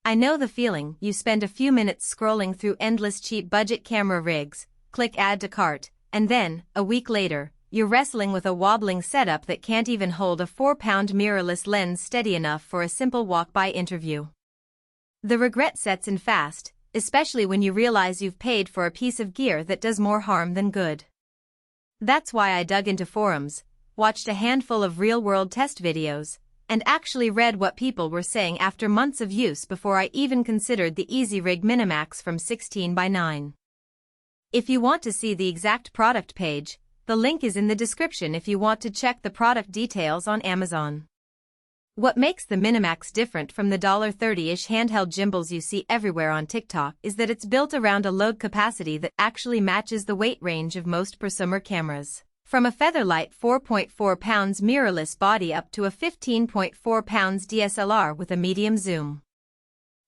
I know the feeling. You spend a few minutes scrolling through endless cheap budget camera rigs, click add to cart, and then, a week later, you're wrestling with a wobbling setup that can't even hold a 4-pound mirrorless lens steady enough for a simple walk-by interview. The regret sets in fast, especially when you realize you've paid for a piece of gear that does more harm than good. That's why I dug into forums, watched a handful of real-world test videos, and actually read what people were saying after months of use before I even considered the Easyrig MiniMax from 16:9. If you want to see the exact product page, the link is in the description if you want to check the product details on Amazon. What makes the MiniMax different from the $30-ish handheld gimbals you see everywhere on TikTok is that it's built around a load capacity that actually matches the weight range of most prosumer cameras, from a featherlight 4.4 pounds mirrorless body up to a 15.4 pounds DSLR with a medium zoom.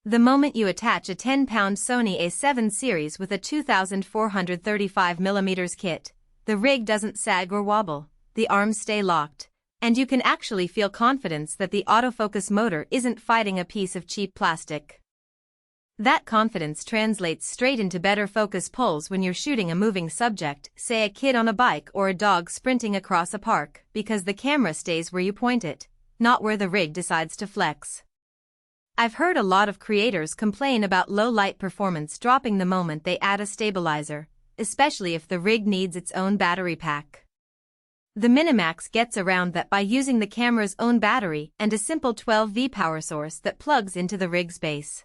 The moment you attach a 10-pound Sony A7 series with a 2435mm kit, the rig doesn't sag or wobble, the arms stay locked, and you can actually feel confidence that the autofocus motor isn't fighting a piece of cheap plastic. That confidence translates straight into better focus pulls when you're shooting a moving subject, say a kid on a bike or a dog sprinting across a park, because the camera stays where you point it, not where the rig decides to flex. I've heard a lot of creators complain about low light performance dropping the moment they add a stabilizer, especially if the rig needs its own battery pack. The MiniMax gets around that by using the camera's own battery and a simple 12V power source that plugs into the rig's base.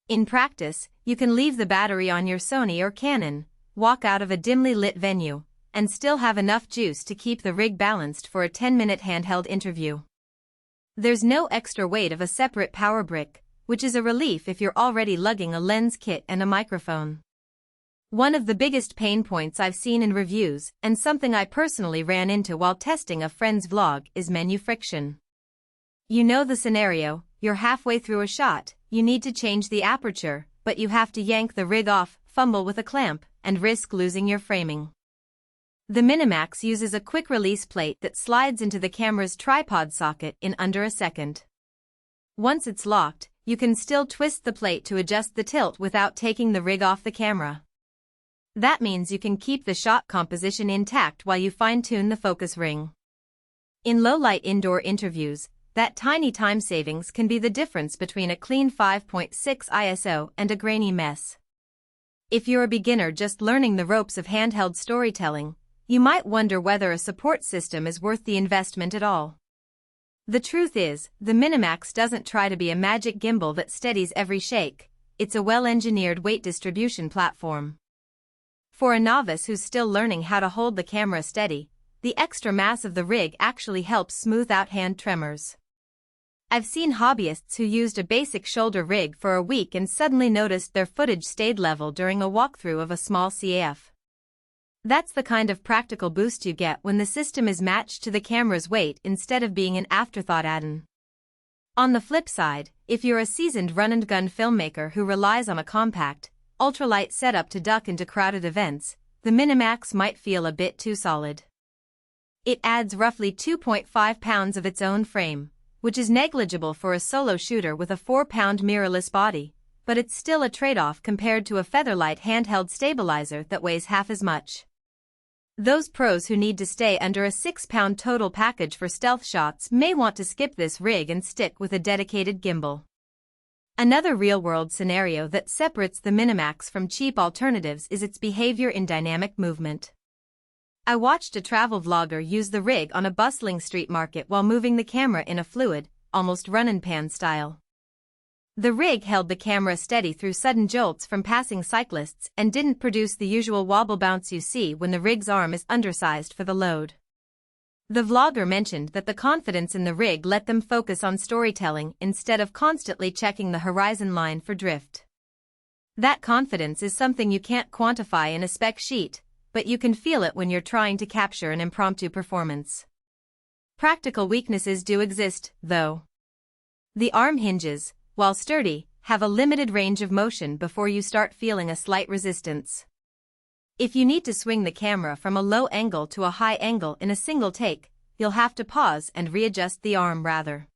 In practice, you can leave the battery on your Sony or Canon, walk out of a dimly lit venue, and still have enough juice to keep the rig balanced for a 10-minute handheld interview. There's no extra weight of a separate power brick, which is a relief if you're already lugging a lens kit and a microphone. One of the biggest pain points I've seen in reviews, and something I personally ran into while testing a friend's vlog, is menu friction. You know the scenario, you're halfway through a shot, you need to change the aperture, but you have to yank the rig off, fumble with a clamp, and risk losing your framing. The MiniMax uses a quick-release plate that slides into the camera's tripod socket in under a second. Once it's locked, you can still twist the plate to adjust the tilt without taking the rig off the camera. That means you can keep the shot composition intact while you fine-tune the focus ring. In low-light indoor interviews, that tiny time savings can be the difference between a clean 5.6 ISO and a grainy mess. If you're a beginner just learning the ropes of handheld storytelling, you might wonder whether a support system is worth the investment at all. The truth is, the MiniMax doesn't try to be a magic gimbal that steadies every shake, it's a well-engineered weight distribution platform. For a novice who's still learning how to hold the camera steady, the extra mass of the rig actually helps smooth out hand tremors. I've seen hobbyists who used a basic shoulder rig for a week and suddenly noticed their footage stayed level during a walkthrough of a small CAF. That's the kind of practical boost you get when the system is matched to the camera's weight instead of being an afterthought add-on. On the flip side, if you're a seasoned run-and-gun filmmaker who relies on a compact, ultralight setup to duck into crowded events, the MiniMax might feel a bit too solid. It adds roughly 2.5 pounds of its own frame, which is negligible for a solo shooter with a 4-pound mirrorless body, but it's still a trade-off compared to a featherlight handheld stabilizer that weighs half as much. Those pros who need to stay under a 6-pound total package for stealth shots may want to skip this rig and stick with a dedicated gimbal. Another real-world scenario that separates the MiniMax from cheap alternatives is its behavior in dynamic movement. I watched a travel vlogger use the rig on a bustling street market while moving the camera in a fluid, almost run-and-pan style. The rig held the camera steady through sudden jolts from passing cyclists and didn't produce the usual wobble bounce you see when the rig's arm is undersized for the load. The vlogger mentioned that the confidence in the rig let them focus on storytelling instead of constantly checking the horizon line for drift. That confidence is something you can't quantify in a spec sheet, but you can feel it when you're trying to capture an impromptu performance. Practical weaknesses do exist, though. The arm hinges, while sturdy, have a limited range of motion before you start feeling a slight resistance. If you need to swing the camera from a low angle to a high angle in a single take, you'll have to pause and readjust the arm rather.